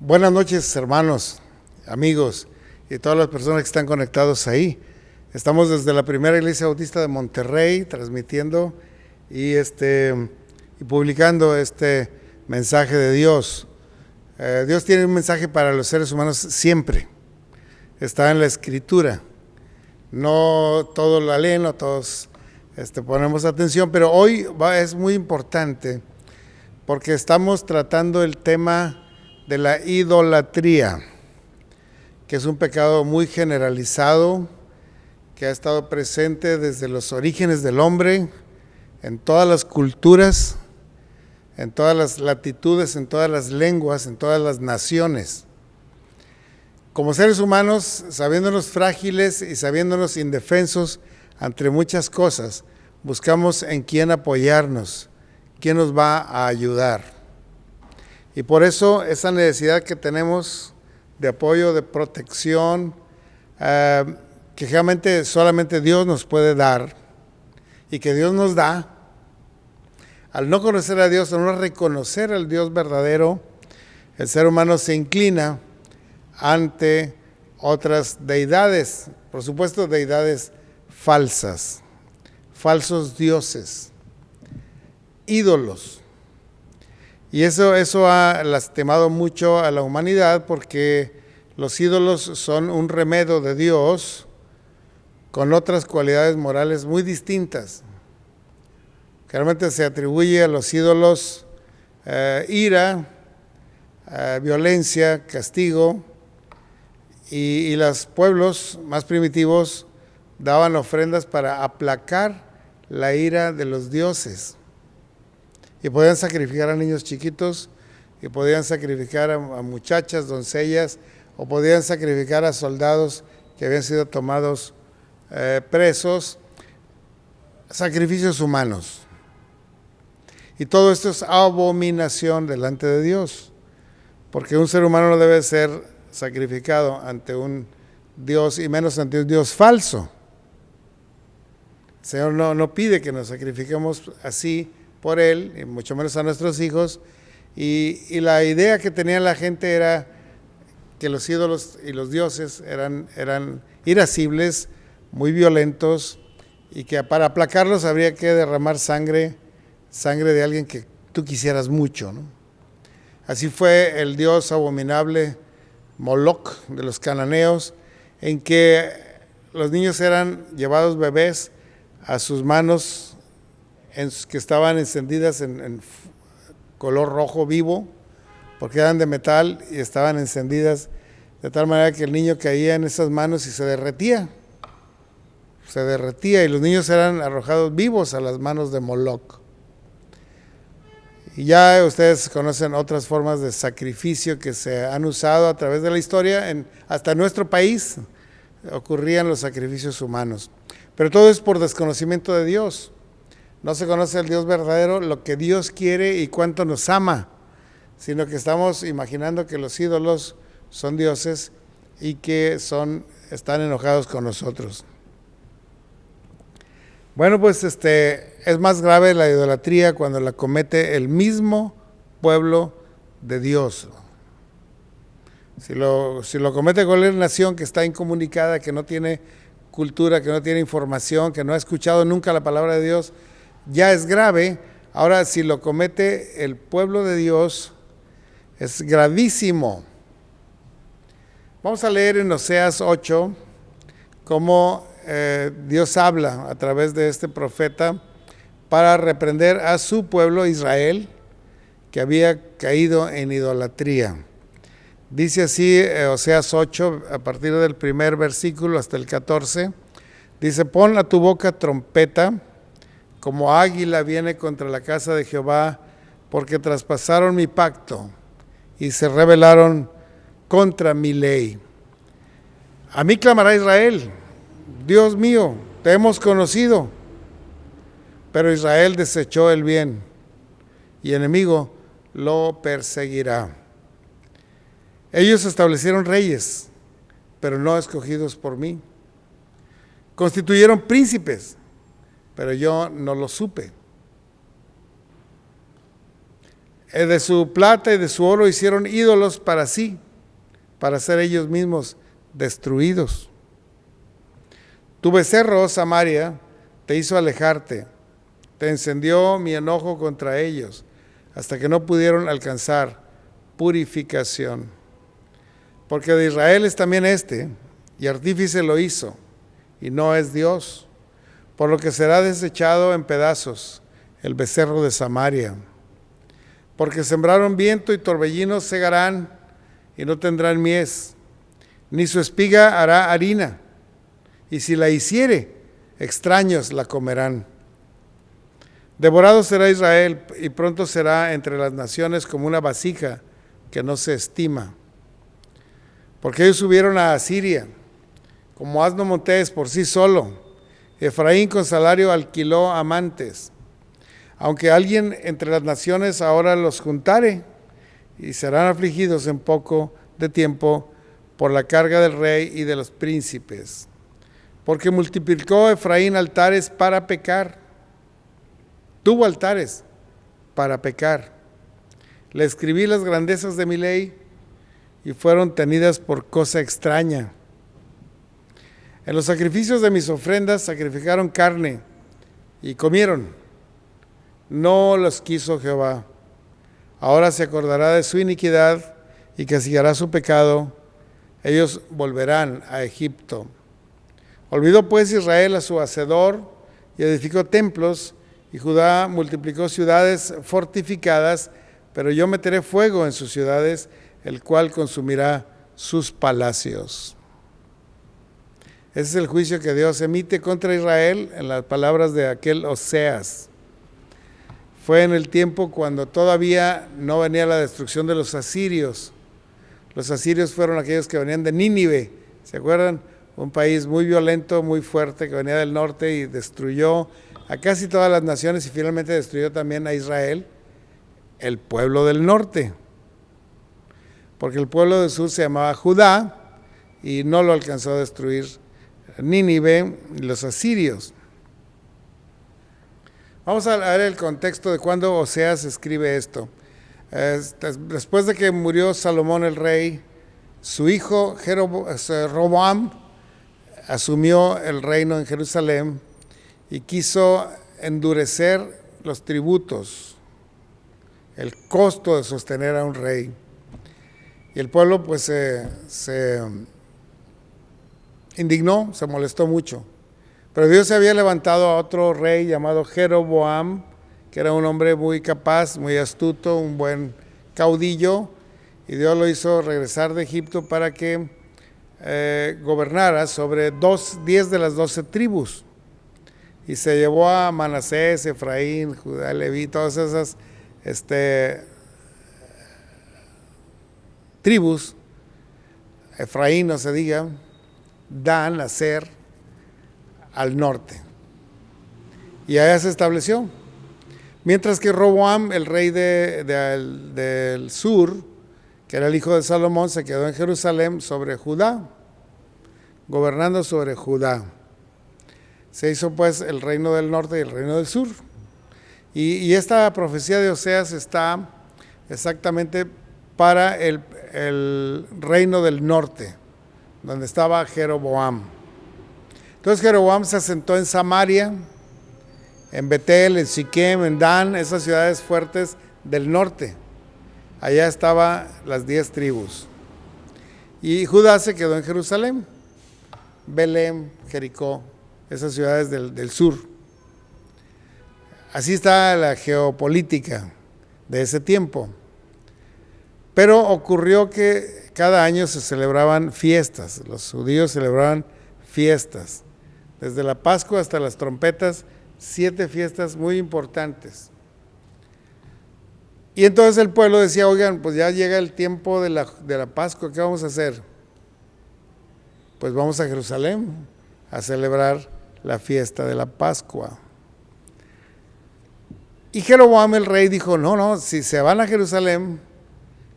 Buenas noches, hermanos, amigos y todas las personas que están conectados ahí. Estamos desde la primera Iglesia Bautista de Monterrey transmitiendo y publicando este mensaje de Dios. Dios tiene un mensaje para los seres humanos siempre. Está en la Escritura. No todos la leen, no todos ponemos atención, pero hoy es muy importante porque estamos tratando el tema de la idolatría, que es un pecado muy generalizado, que ha estado presente desde los orígenes del hombre, en todas las culturas, en todas las latitudes, en todas las lenguas, en todas las naciones. Como seres humanos, sabiéndonos frágiles y sabiéndonos indefensos ante muchas cosas, buscamos en quién apoyarnos, quién nos va a ayudar. Y por eso esa necesidad que tenemos de apoyo, de protección, que realmente solamente Dios nos puede dar y que Dios nos da, al no conocer a Dios, al no reconocer al Dios verdadero, el ser humano se inclina ante otras deidades, por supuesto deidades falsas, falsos dioses, ídolos. Y eso ha lastimado mucho a la humanidad porque los ídolos son un remedio de Dios con otras cualidades morales muy distintas. Generalmente se atribuye a los ídolos ira, violencia, castigo, y los pueblos más primitivos daban ofrendas para aplacar la ira de los dioses. Y podían sacrificar a niños chiquitos, y podían sacrificar a muchachas, doncellas, o podían sacrificar a soldados que habían sido tomados presos, sacrificios humanos. Y todo esto es abominación delante de Dios, porque un ser humano no debe ser sacrificado ante un Dios, y menos ante un Dios falso. El Señor no pide que nos sacrifiquemos así por Él, y mucho menos a nuestros hijos, y la idea que tenía la gente era que los ídolos y los dioses eran irascibles, muy violentos, y que para aplacarlos habría que derramar sangre de alguien que tú quisieras mucho, ¿no? Así fue el dios abominable Moloch de los cananeos, en que los niños eran llevados bebés a sus manos que estaban encendidas en color rojo vivo, porque eran de metal y estaban encendidas de tal manera que el niño caía en esas manos y se derretía, y los niños eran arrojados vivos a las manos de Moloch. Y ya ustedes conocen otras formas de sacrificio que se han usado a través de la historia, hasta en nuestro país ocurrían los sacrificios humanos, pero todo es por desconocimiento de Dios. No se conoce al Dios verdadero, lo que Dios quiere y cuánto nos ama, sino que estamos imaginando que los ídolos son dioses y que están enojados con nosotros. Bueno, pues es más grave la idolatría cuando la comete el mismo pueblo de Dios. Si lo comete cualquier nación que está incomunicada, que no tiene cultura, que no tiene información, que no ha escuchado nunca la palabra de Dios, ya es grave. Ahora, si lo comete el pueblo de Dios, es gravísimo. Vamos a leer en Oseas 8 cómo Dios habla a través de este profeta para reprender a su pueblo Israel, que había caído en idolatría. Dice así Oseas 8, a partir del primer versículo hasta el 14, dice: pon a tu boca trompeta, como águila viene contra la casa de Jehová, porque traspasaron mi pacto y se rebelaron contra mi ley. A mí clamará Israel: Dios mío, te hemos conocido. Pero Israel desechó el bien, y enemigo lo perseguirá. Ellos establecieron reyes, pero no escogidos por mí. Constituyeron príncipes, pero yo no lo supe. De su plata y de su oro hicieron ídolos para sí, para ser ellos mismos destruidos. Tu becerro, Samaria, te hizo alejarte, te encendió mi enojo contra ellos, hasta que no pudieron alcanzar purificación. Porque de Israel es también y artífice lo hizo, y no es Dios, por lo que será desechado en pedazos el becerro de Samaria. Porque sembraron viento y torbellinos segarán, y no tendrán mies, ni su espiga hará harina, y si la hiciere, extraños la comerán. Devorado será Israel, y pronto será entre las naciones como una vasija que no se estima. Porque ellos subieron a Asiria, como asno montés por sí solo. Efraín con salario alquiló amantes. Aunque alguien entre las naciones ahora los juntare, y serán afligidos en poco de tiempo por la carga del rey y de los príncipes. Porque multiplicó Efraín altares para pecar. Tuvo altares para pecar. Le escribí las grandezas de mi ley y fueron tenidas por cosa extraña. En los sacrificios de mis ofrendas sacrificaron carne y comieron. No los quiso Jehová. Ahora se acordará de su iniquidad y castigará su pecado. Ellos volverán a Egipto. Olvidó pues Israel a su hacedor y edificó templos, y Judá multiplicó ciudades fortificadas, pero yo meteré fuego en sus ciudades, el cual consumirá sus palacios. Ese es el juicio que Dios emite contra Israel en las palabras de aquel Oseas. Fue en el tiempo cuando todavía no venía la destrucción de los asirios. Los asirios fueron aquellos que venían de Nínive, ¿se acuerdan? Un país muy violento, muy fuerte, que venía del norte y destruyó a casi todas las naciones y finalmente destruyó también a Israel, el pueblo del norte. Porque el pueblo del sur se llamaba Judá y no lo alcanzó a destruir Nínive y los asirios. Vamos a ver el contexto de cuando Oseas escribe esto. Después de que murió Salomón el rey, su hijo Roboam asumió el reino en Jerusalén y quiso endurecer los tributos, el costo de sostener a un rey. Y el pueblo pues se indignó, se molestó mucho. Pero Dios se había levantado a otro rey llamado Jeroboam, que era un hombre muy capaz, muy astuto, un buen caudillo, y Dios lo hizo regresar de Egipto para que gobernara sobre 10 de las 12 tribus. Y se llevó a Manasés, Efraín, Judá, Leví, todas esas tribus, Efraín no se diga, Dan, Aser, al norte. Y allá se estableció. Mientras que Roboam, el rey del sur, que era el hijo de Salomón, se quedó en Jerusalén sobre Judá, gobernando sobre Judá. Se hizo pues el reino del norte y el reino del sur. Y esta profecía de Oseas está exactamente para el reino del norte, donde estaba Jeroboam. Entonces Jeroboam se asentó en Samaria, en Betel, en Siquem, en Dan, esas ciudades fuertes del norte. Allá estaban las 10 tribus. Y Judá se quedó en Jerusalén, Belén, Jericó, esas ciudades del sur. Así está la geopolítica de ese tiempo. Pero ocurrió que cada año se celebraban fiestas, los judíos celebraban fiestas, desde la Pascua hasta las trompetas, 7 fiestas muy importantes. Y entonces el pueblo decía, oigan, pues ya llega el tiempo de la Pascua, ¿qué vamos a hacer? Pues vamos a Jerusalén a celebrar la fiesta de la Pascua. Y Jeroboam el rey dijo, no, si se van a Jerusalén,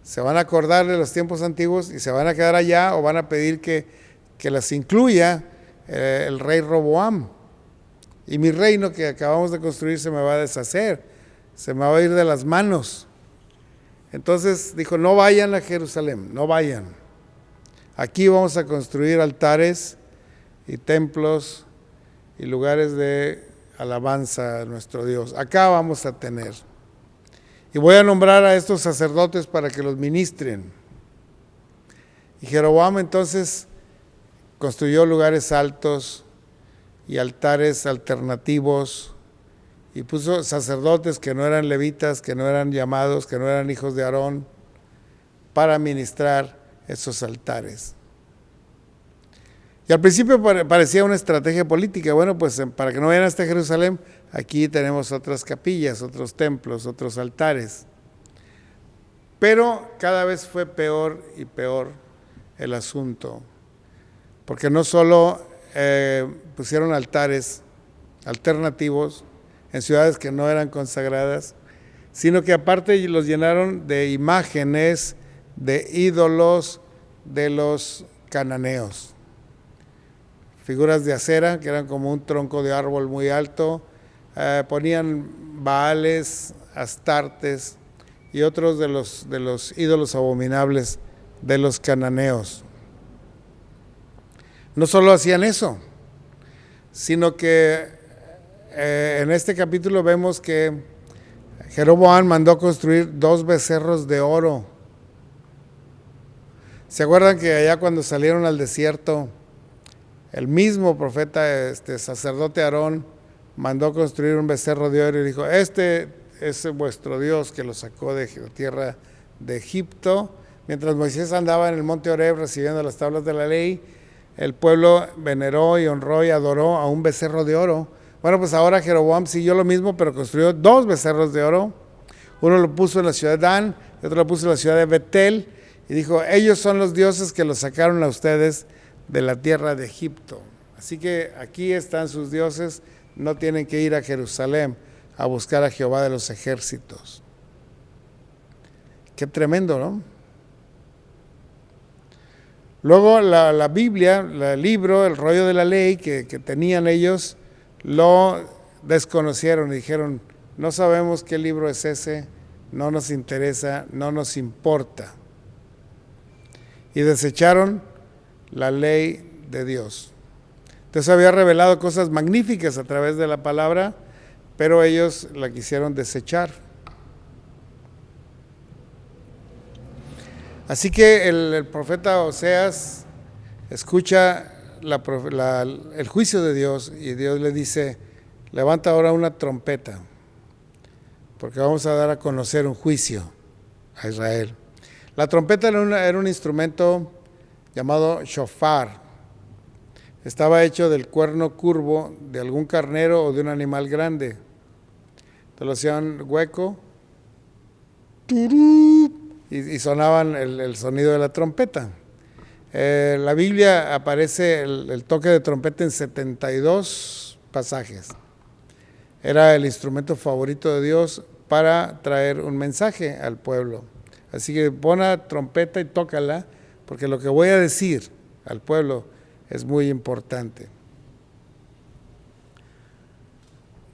se van a acordar de los tiempos antiguos y se van a quedar allá o van a pedir que las incluya el rey Roboam. Y mi reino que acabamos de construir se me va a deshacer, se me va a ir de las manos. Entonces dijo, no vayan a Jerusalén, no vayan. Aquí vamos a construir altares y templos y lugares de alabanza a nuestro Dios. Acá vamos a tener. Y voy a nombrar a estos sacerdotes para que los ministren. Y Jeroboam entonces construyó lugares altos y altares alternativos y puso sacerdotes que no eran levitas, que no eran llamados, que no eran hijos de Aarón, para ministrar esos altares. Y al principio parecía una estrategia política. Bueno, pues para que no vayan hasta Jerusalén, aquí tenemos otras capillas, otros templos, otros altares. Pero cada vez fue peor y peor el asunto, porque no solo pusieron altares alternativos en ciudades que no eran consagradas, sino que aparte los llenaron de imágenes, de ídolos de los cananeos. Figuras de acera, que eran como un tronco de árbol muy alto, ponían baales, astartes y otros de los ídolos abominables de los cananeos. No solo hacían eso, sino que en este capítulo vemos que Jeroboam mandó construir 2 becerros de oro. ¿Se acuerdan que allá cuando salieron al desierto, el mismo profeta, sacerdote Aarón, mandó construir un becerro de oro y dijo, este es vuestro Dios que lo sacó de la tierra de Egipto? Mientras Moisés andaba en el monte Horeb recibiendo las tablas de la ley, el pueblo veneró y honró y adoró a un becerro de oro. Bueno, pues ahora Jeroboam siguió lo mismo, pero construyó 2 becerros de oro. Uno lo puso en la ciudad de Dan, y otro lo puso en la ciudad de Betel, y dijo, ellos son los dioses que los sacaron a ustedes de la tierra de Egipto. Así que aquí están sus dioses, no tienen que ir a Jerusalén a buscar a Jehová de los ejércitos. Qué tremendo, ¿no? Luego la Biblia, el libro, el rollo de la ley que tenían ellos, lo desconocieron y dijeron, no sabemos qué libro es ese, no nos interesa, no nos importa. Y desecharon la ley de Dios. Entonces había revelado cosas magníficas a través de la palabra, pero ellos la quisieron desechar. Así que el profeta Oseas escucha el juicio de Dios y Dios le dice, levanta ahora una trompeta, porque vamos a dar a conocer un juicio a Israel. La trompeta era un instrumento llamado shofar. Estaba hecho del cuerno curvo de algún carnero o de un animal grande. Entonces lo hacían hueco y sonaban el sonido de la trompeta. La Biblia aparece el toque de trompeta en 72 pasajes. Era el instrumento favorito de Dios para traer un mensaje al pueblo. Así que pon la trompeta y tócala, porque lo que voy a decir al pueblo es muy importante.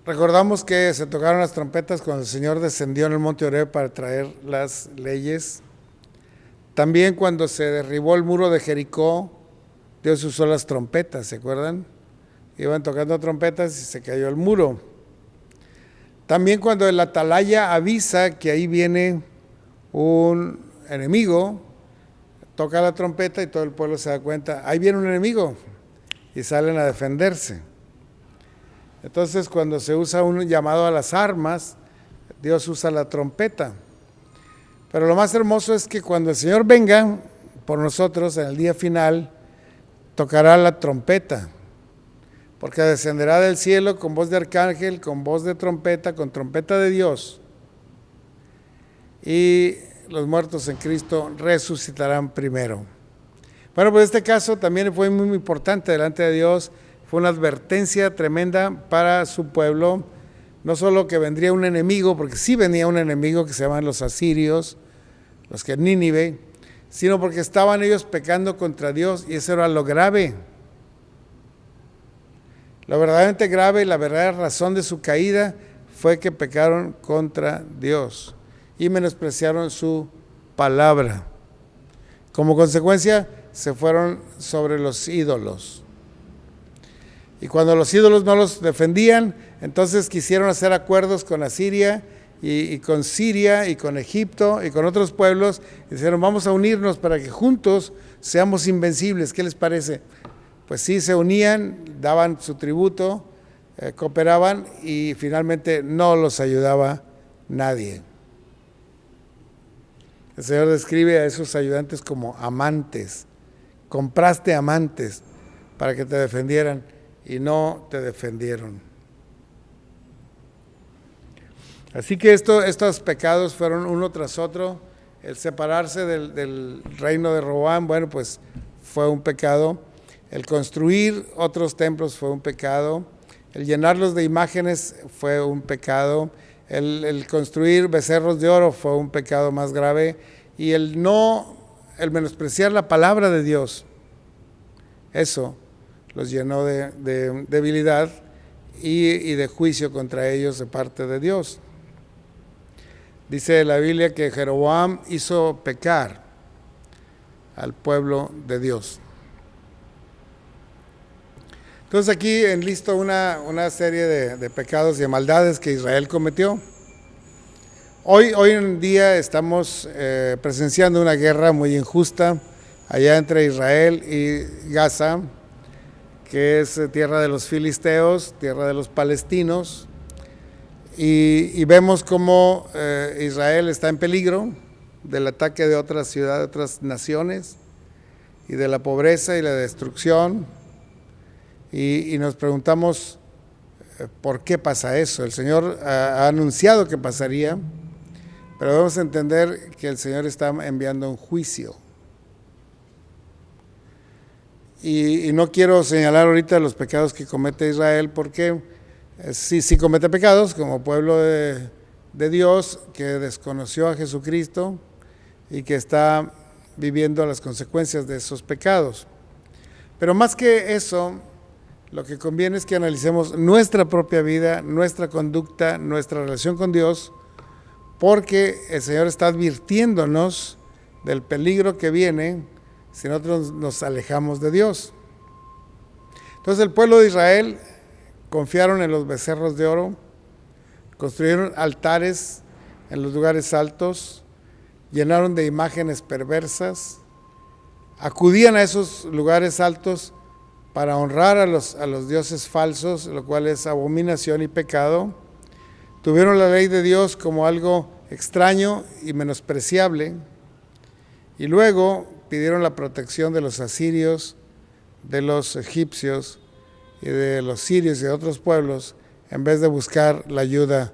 Recordamos que se tocaron las trompetas cuando el Señor descendió en el monte Horeb para traer las leyes. También cuando se derribó el muro de Jericó, Dios usó las trompetas, ¿se acuerdan? Iban tocando trompetas y se cayó el muro. También cuando el atalaya avisa que ahí viene un enemigo, toca la trompeta y todo el pueblo se da cuenta, ahí viene un enemigo, y salen a defenderse. Entonces cuando se usa un llamado a las armas, Dios usa la trompeta. Pero lo más hermoso es que cuando el Señor venga por nosotros en el día final, tocará la trompeta, porque descenderá del cielo con voz de arcángel, con voz de trompeta, con trompeta de Dios, y los muertos en Cristo resucitarán primero. Bueno, pues este caso también fue muy importante delante de Dios, fue una advertencia tremenda para su pueblo, no solo que vendría un enemigo, porque sí venía un enemigo que se llaman los asirios, los que en Nínive, sino porque estaban ellos pecando contra Dios, y eso era lo grave. Lo verdaderamente grave y la verdadera razón de su caída fue que pecaron contra Dios. y menospreciaron su palabra. Como consecuencia, se fueron sobre los ídolos. Y cuando los ídolos no los defendían, entonces quisieron hacer acuerdos con Asiria y con Siria y con Egipto y con otros pueblos. Y dijeron, vamos a unirnos para que juntos seamos invencibles. ¿Qué les parece? Pues sí, se unían, daban su tributo, cooperaban y finalmente no los ayudaba nadie. El Señor describe a esos ayudantes como amantes. Compraste amantes para que te defendieran y no te defendieron. Así que estos pecados fueron uno tras otro. El separarse del reino de Roboam, bueno, pues fue un pecado. El construir otros templos fue un pecado. El llenarlos de imágenes fue un pecado. El construir becerros de oro fue un pecado más grave. Y el menospreciar la palabra de Dios, eso los llenó de debilidad y de juicio contra ellos de parte de Dios. Dice la Biblia que Jeroboam hizo pecar al pueblo de Dios. Entonces aquí enlisto una serie de pecados y de maldades que Israel cometió. Hoy en día estamos presenciando una guerra muy injusta allá entre Israel y Gaza, que es tierra de los filisteos, tierra de los palestinos, y vemos cómo Israel está en peligro del ataque de otras ciudades, de otras naciones, y de la pobreza y la destrucción, y nos preguntamos por qué pasa eso. El Señor ha anunciado que pasaría, pero debemos entender que el Señor está enviando un juicio. Y no quiero señalar ahorita los pecados que comete Israel, porque sí comete pecados como pueblo de Dios que desconoció a Jesucristo y que está viviendo las consecuencias de esos pecados. Pero más que eso, lo que conviene es que analicemos nuestra propia vida, nuestra conducta, nuestra relación con Dios, porque el Señor está advirtiéndonos del peligro que viene si nosotros nos alejamos de Dios. Entonces el pueblo de Israel confiaron en los becerros de oro, construyeron altares en los lugares altos, llenaron de imágenes perversas, acudían a esos lugares altos para honrar a los dioses falsos, lo cual es abominación y pecado. Tuvieron la ley de Dios como algo extraño y menospreciable, y luego pidieron la protección de los asirios, de los egipcios y de los sirios y de otros pueblos, en vez de buscar la ayuda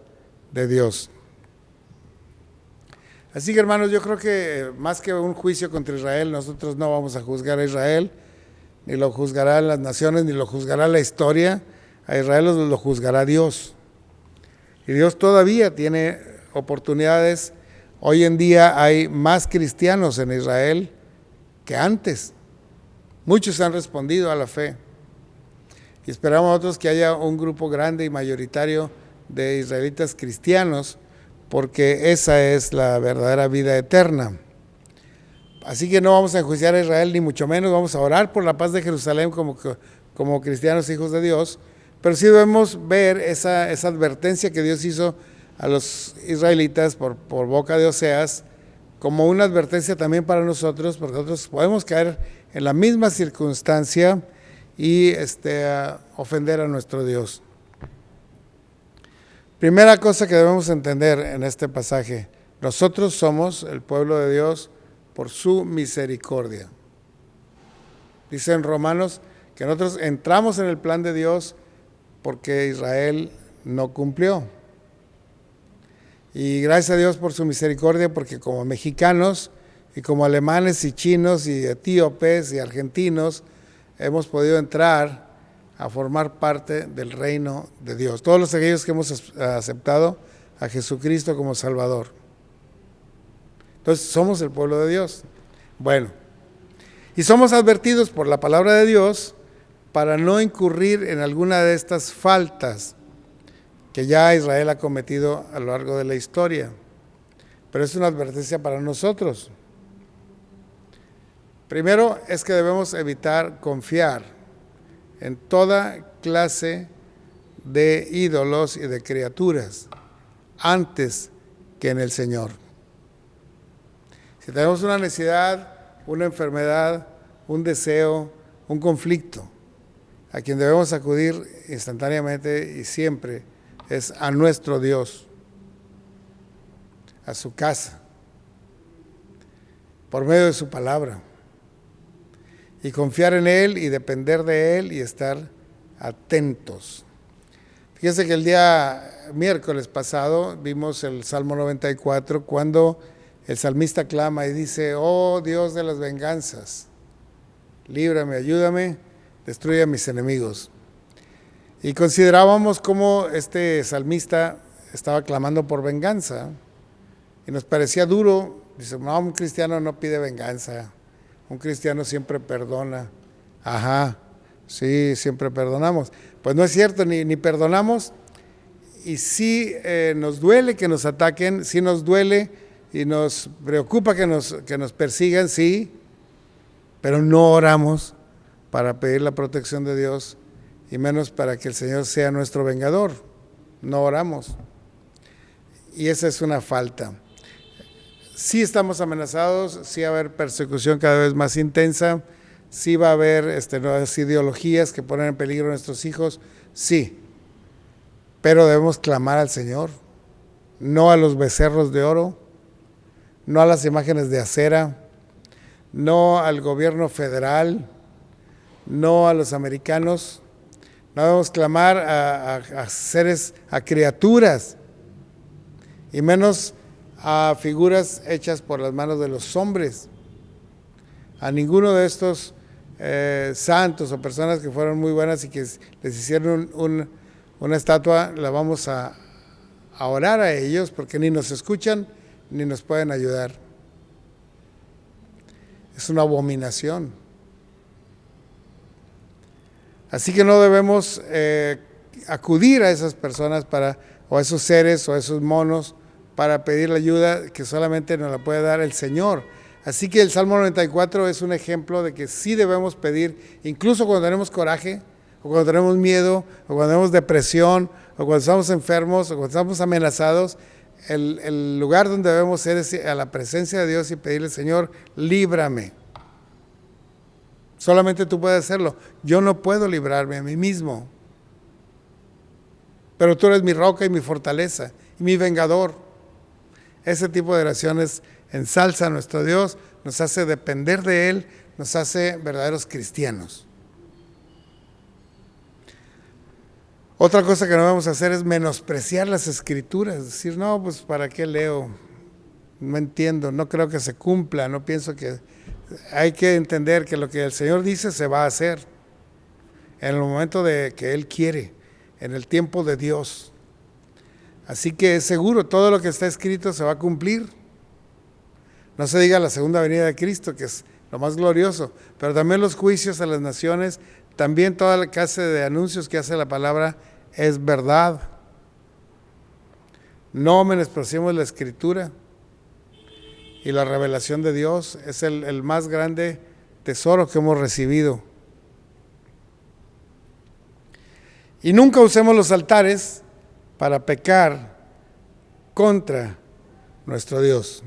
de Dios. Así que, hermanos, yo creo que más que un juicio contra Israel, nosotros no vamos a juzgar a Israel, ni lo juzgarán las naciones, ni lo juzgará la historia. A Israel lo juzgará Dios. Y Dios todavía tiene oportunidades. Hoy en día hay más cristianos en Israel que antes. Muchos han respondido a la fe. Y esperamos nosotros que haya un grupo grande y mayoritario de israelitas cristianos, porque esa es la verdadera vida eterna. Así que no vamos a enjuiciar a Israel, ni mucho menos. Vamos a orar por la paz de Jerusalén como cristianos hijos de Dios. Pero sí debemos ver esa advertencia que Dios hizo a los israelitas por boca de Oseas, como una advertencia también para nosotros, porque nosotros podemos caer en la misma circunstancia y ofender a nuestro Dios. Primera cosa que debemos entender en este pasaje: nosotros somos el pueblo de Dios por su misericordia. Dice en Romanos que nosotros entramos en el plan de Dios porque Israel no cumplió. Y gracias a Dios por su misericordia, porque como mexicanos y como alemanes y chinos y etíopes y argentinos hemos podido entrar a formar parte del reino de Dios. Todos aquellos que hemos aceptado a Jesucristo como Salvador. Entonces somos el pueblo de Dios. Bueno, y somos advertidos por la palabra de Dios para no incurrir en alguna de estas faltas que ya Israel ha cometido a lo largo de la historia. pero es una advertencia para nosotros. Primero es que debemos evitar confiar en toda clase de ídolos y de criaturas antes que en el Señor. Si tenemos una necesidad, una enfermedad, un deseo, un conflicto, a quien debemos acudir instantáneamente y siempre es a nuestro Dios, a su casa, por medio de su palabra, y confiar en Él y depender de Él y estar atentos. Fíjense que el día miércoles pasado vimos el Salmo 94 cuando el salmista clama y dice: oh Dios de las venganzas, líbrame, ayúdame, destruye a mis enemigos. Y considerábamos cómo este salmista estaba clamando por venganza y nos parecía duro. Dice: no, un cristiano no pide venganza, un cristiano siempre perdona. Ajá, sí, siempre perdonamos. Pues no es cierto, ni perdonamos, y sí nos duele que nos ataquen, sí nos duele y nos preocupa que nos persigan, sí, pero no oramos para pedir la protección de Dios y menos para que el Señor sea nuestro vengador. No oramos. Y esa es una falta. Sí estamos amenazados, sí va a haber persecución cada vez más intensa, sí va a haber nuevas ideologías que ponen en peligro a nuestros hijos, sí, pero debemos clamar al Señor, no a los becerros de oro, no a las imágenes de acera, no al gobierno federal, no a los americanos. No debemos clamar a seres, a criaturas, y menos a figuras hechas por las manos de los hombres. A ninguno de estos santos o personas que fueron muy buenas y que les hicieron una estatua, la vamos a orar a ellos, porque ni nos escuchan ni nos pueden ayudar. Es una abominación. Así que no debemos acudir a esas personas o a esos seres o a esos monos para pedir la ayuda que solamente nos la puede dar el Señor. Así que el Salmo 94 es un ejemplo de que sí debemos pedir, incluso cuando tenemos coraje, o cuando tenemos miedo, o cuando tenemos depresión, o cuando estamos enfermos, o cuando estamos amenazados. El lugar donde debemos ir es a la presencia de Dios y pedirle: Señor, líbrame. Solamente tú puedes hacerlo. Yo no puedo librarme a mí mismo. Pero tú eres mi roca y mi fortaleza y mi vengador. Ese tipo de oraciones ensalza a nuestro Dios, nos hace depender de Él, nos hace verdaderos cristianos. Otra cosa que no vamos a hacer es menospreciar las Escrituras. Decir: no, pues ¿para qué leo? No entiendo, no creo que se cumpla, no pienso que... Hay que entender que lo que el Señor dice se va a hacer en el momento de que Él quiere, en el tiempo de Dios. Así que es seguro, todo lo que está escrito se va a cumplir. No se diga la segunda venida de Cristo, que es lo más glorioso, pero también los juicios a las naciones, también toda la clase de anuncios que hace la palabra es verdad. No menospreciemos la Escritura. Y la revelación de Dios es el más grande tesoro que hemos recibido. Y nunca usemos los altares para pecar contra nuestro Dios.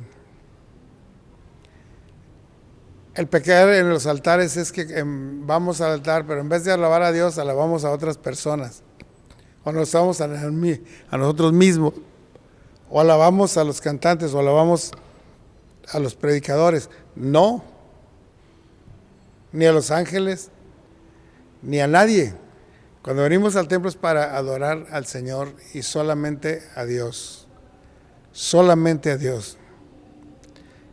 El pecar en los altares es que vamos al altar, pero en vez de alabar a Dios, alabamos a otras personas. O nos alabamos a nosotros mismos. O alabamos a los cantantes, o alabamos a los predicadores. No, ni a los ángeles, ni a nadie. Cuando venimos al templo es para adorar al Señor y solamente a Dios. Solamente a Dios.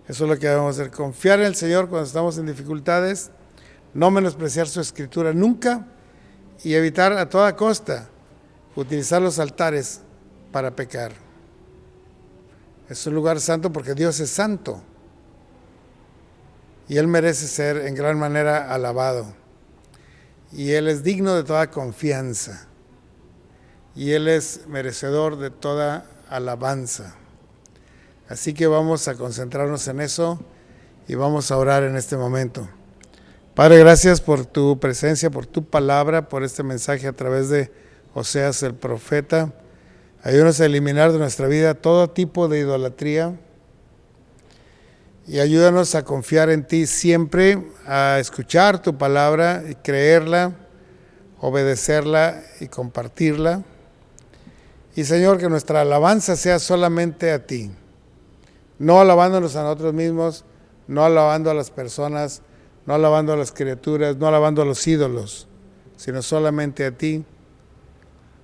Eso es lo que debemos hacer. Confiar en el Señor cuando estamos en dificultades, no menospreciar su Escritura nunca y evitar a toda costa utilizar los altares para pecar. Es un lugar santo porque Dios es santo y Él merece ser en gran manera alabado, y Él es digno de toda confianza y Él es merecedor de toda alabanza. Así que vamos a concentrarnos en eso y vamos a orar en este momento. Padre, gracias por tu presencia, por tu palabra, por este mensaje a través de Oseas el profeta. Ayúdanos a eliminar de nuestra vida todo tipo de idolatría y ayúdanos a confiar en ti siempre, a escuchar tu palabra y creerla, obedecerla y compartirla. Y Señor, que nuestra alabanza sea solamente a ti, no alabándonos a nosotros mismos, no alabando a las personas, no alabando a las criaturas, no alabando a los ídolos, sino solamente a ti.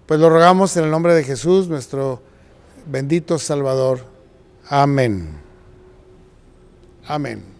Pues lo rogamos en el nombre de Jesús, nuestro bendito Salvador. Amén. Amén.